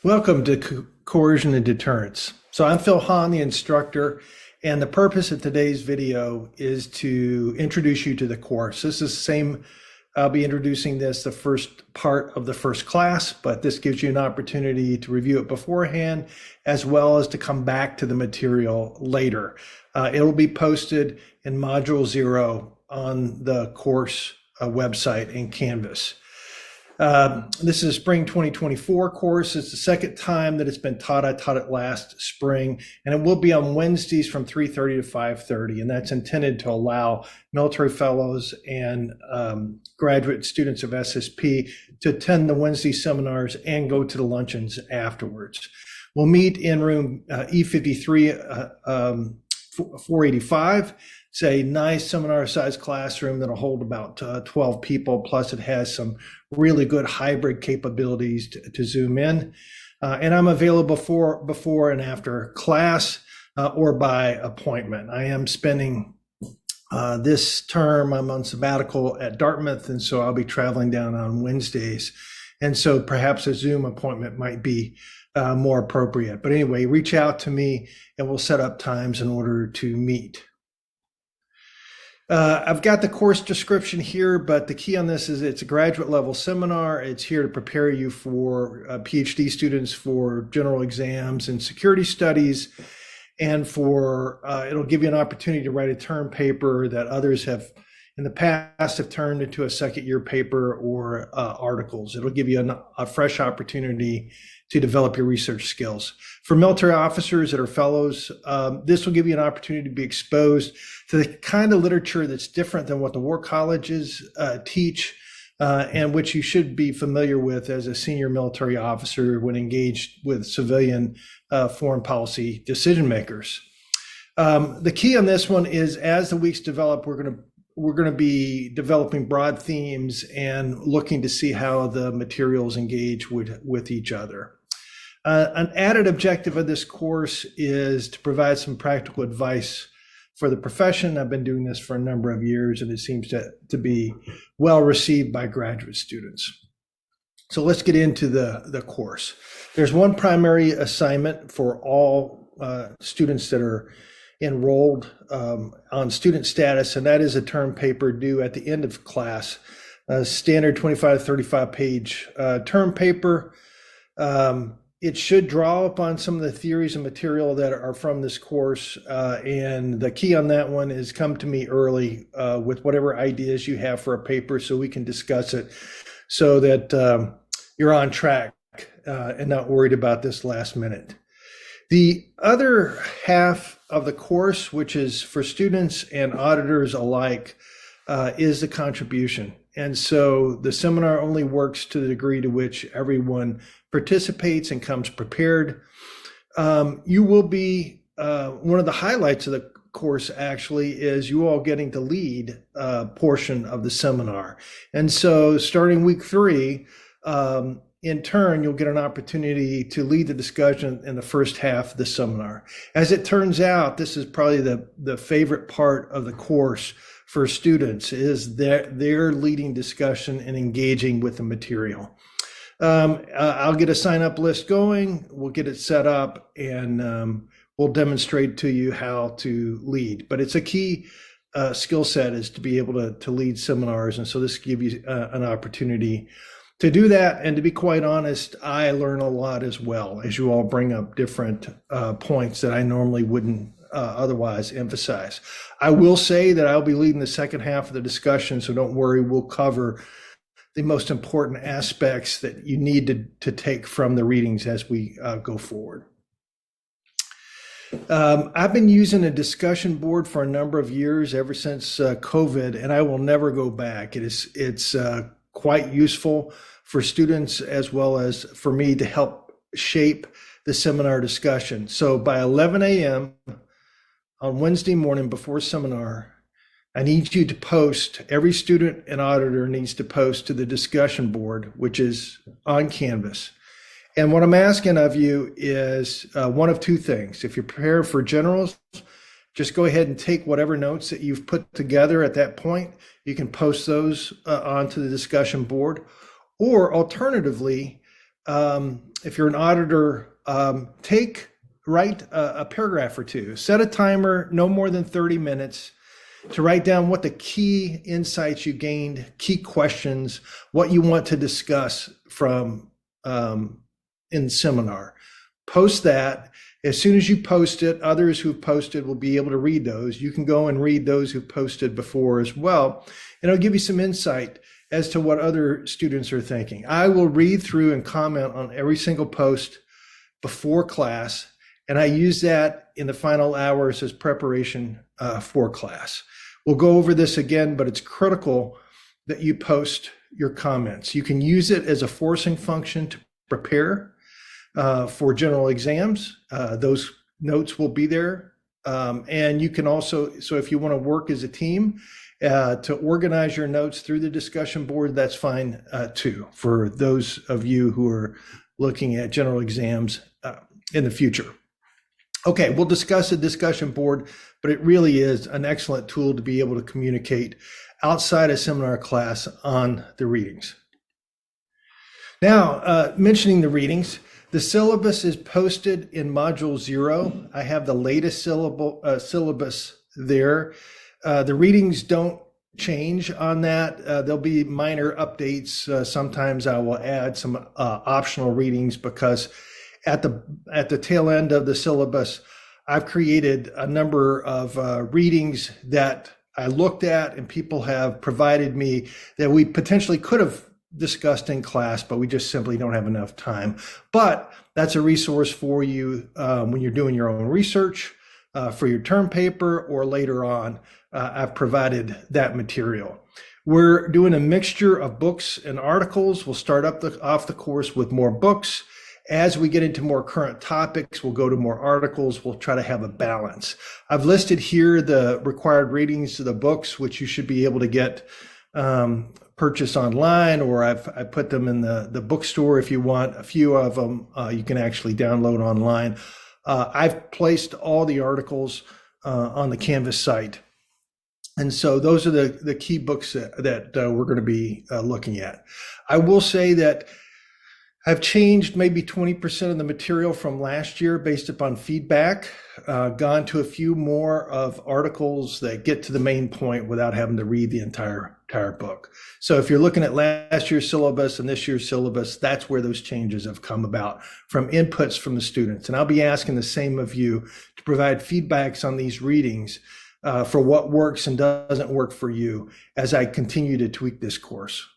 Welcome to Coercion and Deterrence. So I'm Phil Hahn, the instructor, and the purpose of today's video is to introduce you to the course. This is the same, I'll be introducing this the first part of the first class, but this gives you an opportunity to review it beforehand, as well as to come back to the material later. It'll be posted in Module 0 on the course website in Canvas. This is a spring 2024 course. It's the second time that it's been taught. I taught it last spring, and it will be on Wednesdays from 3:30 to 5:30, and that's intended to allow military fellows and graduate students of SSP to attend the Wednesday seminars and go to the luncheons afterwards. We'll meet in room E53 485. It's a nice seminar-sized classroom that'll hold about 12 people, plus it has some really good hybrid capabilities to zoom in. And I'm available before and after class or by appointment. I am spending this term, I'm on sabbatical at Dartmouth, and so I'll be traveling down on Wednesdays. And so perhaps a Zoom appointment might be more appropriate. But anyway, reach out to me and we'll set up times in order to meet. I've got the course description here, but the key on this is it's a graduate level seminar. It's here to prepare you for PhD students for general exams and security studies, and for it'll give you an opportunity to write a term paper that others have in the past have turned into a second year paper or articles. It'll give you a fresh opportunity to develop your research skills. For military officers that are fellows, this will give you an opportunity to be exposed to the kind of literature that's different than what the war colleges teach, and which you should be familiar with as a senior military officer when engaged with civilian foreign policy decision makers. The key on this one is, as the weeks develop, we're going to be developing broad themes and looking to see how the materials engage with each other. An added objective of this course is to provide some practical advice for the profession. I've been doing this for a number of years, and it seems to be well received by graduate students. So let's get into the course. There's one primary assignment for all students that are enrolled on student status, and that is a term paper due at the end of class, a standard 25 to 35 page term paper. It should draw upon some of the theories and material that are from this course, and the key on that one is come to me early with whatever ideas you have for a paper so we can discuss it, so that you're on track and not worried about this last minute. The other half of the course, which is for students and auditors alike, is the contribution. And so the seminar only works to the degree to which everyone participates and comes prepared. You will be, one of the highlights of the course actually is you all getting to lead a portion of the seminar. And so starting week 3, in turn, you'll get an opportunity to lead the discussion in the first half of the seminar. As it turns out, this is probably the favorite part of the course for students, is their leading discussion and engaging with the material. I'll get a sign-up list going, we'll get it set up, and we'll demonstrate to you how to lead. But it's a key skill set is to be able to lead seminars, and so this gives you an opportunity to do that. And to be quite honest, I learn a lot as well, as you all bring up different points that I normally wouldn't otherwise emphasize. I will say that I'll be leading the second half of the discussion, so don't worry, we'll cover the most important aspects that you need to take from the readings as we go forward. I've been using a discussion board for a number of years, ever since COVID, and I will never go back. It's quite useful for students as well as for me to help shape the seminar discussion. So by 11 a.m. on Wednesday morning before seminar, I need you to post, every student and auditor needs to post to the discussion board, which is on Canvas. And what I'm asking of you is one of two things. If you're prepared for generals, just go ahead and take whatever notes that you've put together at that point. You can post those onto the discussion board. Or alternatively, if you're an auditor, write a paragraph or two. Set a timer, no more than 30 minutes, to write down what the key insights you gained, key questions, what you want to discuss from in the seminar. Post that. As soon as you post it, others who've posted will be able to read those. You can go and read those who've posted before as well, and it'll give you some insight as to what other students are thinking. I will read through and comment on every single post before class, and I use that in the final hours as preparation for class. We'll go over this again, but it's critical that you post your comments. You can use it as a forcing function to prepare for general exams. Those notes will be there. And you can also, so if you want to work as a team to organize your notes through the discussion board, that's fine too, for those of you who are looking at general exams in the future. Okay, we'll discuss a discussion board, but it really is an excellent tool to be able to communicate outside a seminar class on the readings. Now, mentioning the readings, the syllabus is posted in Module 0. I have the latest syllabus there. The readings don't change on that. There'll be minor updates. Sometimes I will add some optional readings because at the tail end of the syllabus, I've created a number of readings that I looked at and people have provided me that we potentially could have discussed in class, but we just simply don't have enough time. But that's a resource for you when you're doing your own research for your term paper or later on. I've provided that material. We're doing a mixture of books and articles. We'll start off the course with more books. As we get into more current topics, we'll go to more articles. We'll try to have a balance. I've listed here the required readings of the books, which you should be able to get purchase online, or I put them in the bookstore if you want. A few of them you can actually download online. I've placed all the articles on the Canvas site. And so those are the key books that we're going to be looking at. I will say that I've changed maybe 20% of the material from last year based upon feedback, gone to a few more of articles that get to the main point without having to read the entire book. So if you're looking at last year's syllabus and this year's syllabus, that's where those changes have come about from inputs from the students. And I'll be asking the same of you to provide feedbacks on these readings for what works and doesn't work for you as I continue to tweak this course.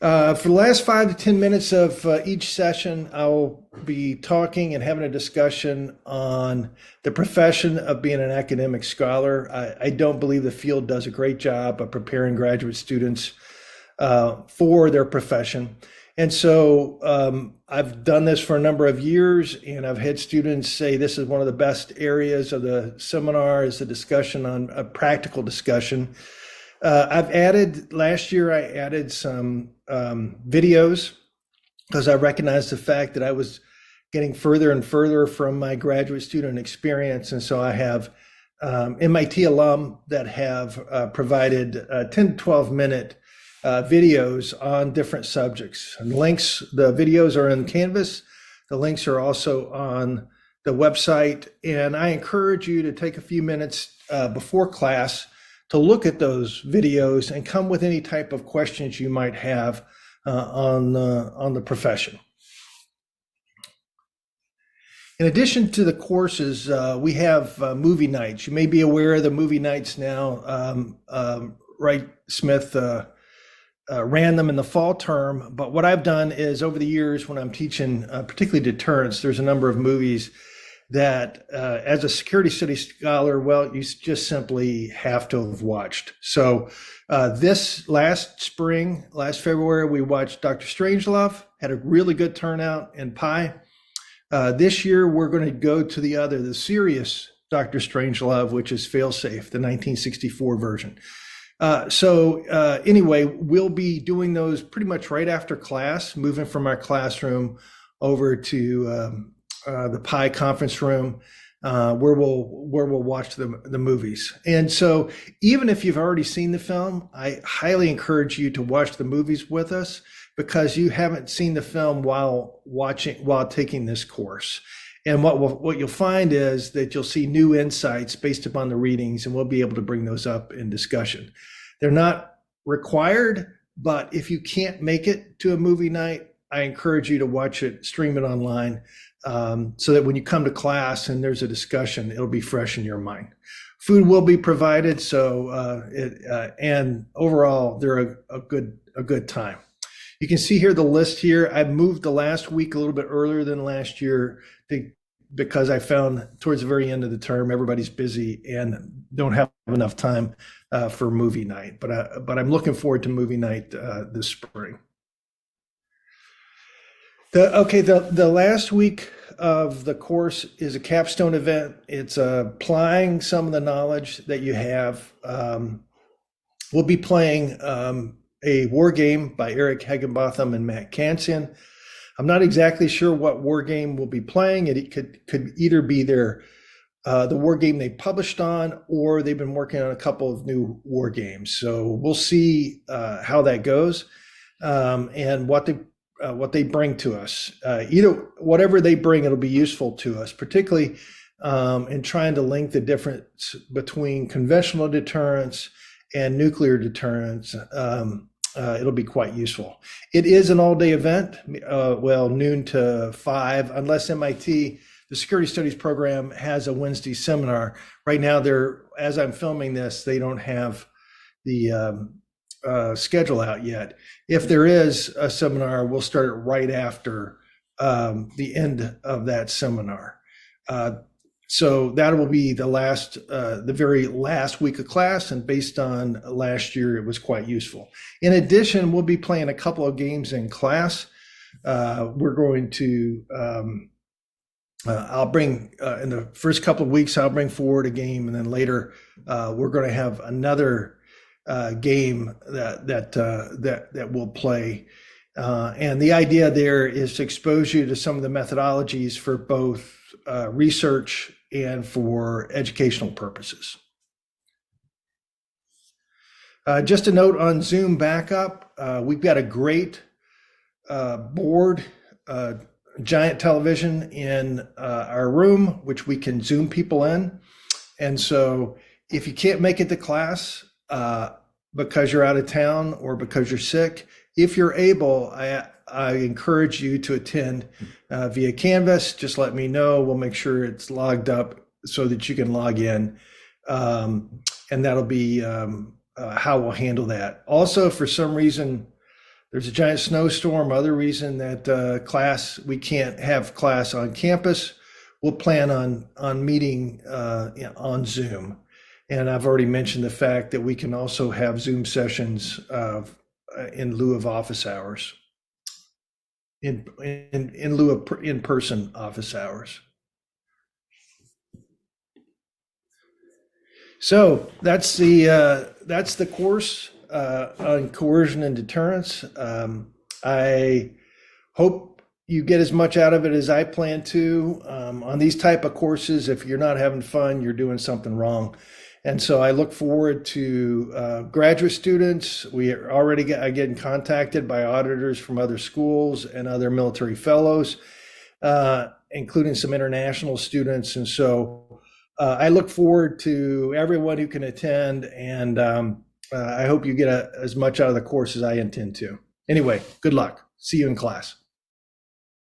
For the last 5 to 10 minutes of each session, I'll be talking and having a discussion on the profession of being an academic scholar. I don't believe the field does a great job of preparing graduate students for their profession. And so I've done this for a number of years, and I've had students say this is one of the best areas of the seminar is the discussion on a practical discussion. Last year I added some videos because I recognized the fact that I was getting further and further from my graduate student experience. And so I have MIT alum that have provided 10 to 12 minute videos on different subjects. And the videos are in Canvas. The links are also on the website. And I encourage you to take a few minutes before class to look at those videos and come with any type of questions you might have on the profession. In addition to the courses, we have movie nights. You may be aware of the movie nights now. Wright Smith ran them in the fall term, but what I've done is over the years when I'm teaching, particularly deterrence, there's a number of movies that as a security studies scholar, well, you just simply have to have watched. So this last February, we watched Dr. Strangelove, had a really good turnout in Pi. This year, we're going to go to the serious Dr. Strangelove, which is Failsafe, the 1964 version. Anyway, we'll be doing those pretty much right after class, moving from our classroom over to the Pi conference room, where we'll watch the movies. And so even if you've already seen the film, I highly encourage you to watch the movies with us because you haven't seen the film while taking this course. And what you'll find is that you'll see new insights based upon the readings, and we'll be able to bring those up in discussion. They're not required, but if you can't make it to a movie night, I encourage you to watch it, stream it online, so that when you come to class and there's a discussion, it'll be fresh in your mind. Food will be provided, and overall, they're a good time. You can see here the list here. I moved the last week a little bit earlier than last year because I found towards the very end of the term, everybody's busy and don't have enough time for movie night. But I'm looking forward to movie night this spring. The last week of the course is a capstone event. It's applying some of the knowledge that you have. We'll be playing a war game by Eric Higginbotham and Matt Kansian. I'm not exactly sure what war game we'll be playing. It could either be the war game they published on, or they've been working on a couple of new war games. So we'll see how that goes, and what they bring to us. Whatever they bring, it'll be useful to us, particularly in trying to link the difference between conventional deterrence and nuclear deterrence. It'll be quite useful. It is an all-day event, noon to 5, unless MIT, the Security Studies program, has a Wednesday seminar. Right now, as I'm filming this, they don't have the schedule out yet. If there is a seminar, we'll start it right after the end of that seminar. So that will be the very last week of class, and based on last year, it was quite useful. In addition, we'll be playing a couple of games in class. We're going to, I'll bring, in the first couple of weeks, I'll bring forward a game, and then later we're going to have another game that we'll play. And the idea there is to expose you to some of the methodologies for both research and for educational purposes. Just a note on Zoom backup. We've got a great board, giant television in our room, which we can Zoom people in. And so if you can't make it to class because you're out of town or because you're sick, if you're able, I encourage you to attend via Canvas. Just let me know. We'll make sure it's logged up so that you can log in. And that'll be how we'll handle that. Also, for some reason, there's a giant snowstorm, other reason that we can't have class on campus, we'll plan on meeting on Zoom. And I've already mentioned the fact that we can also have Zoom sessions in lieu of office hours, in lieu of in-person office hours. So that's the course on coercion and deterrence. I hope you get as much out of it as I plan to. On these type of courses, if you're not having fun, you're doing something wrong. And so I look forward to graduate students. We are already getting contacted by auditors from other schools and other military fellows, including some international students. And so I look forward to everyone who can attend, and I hope you get as much out of the course as I intend to. Anyway, good luck. See you in class.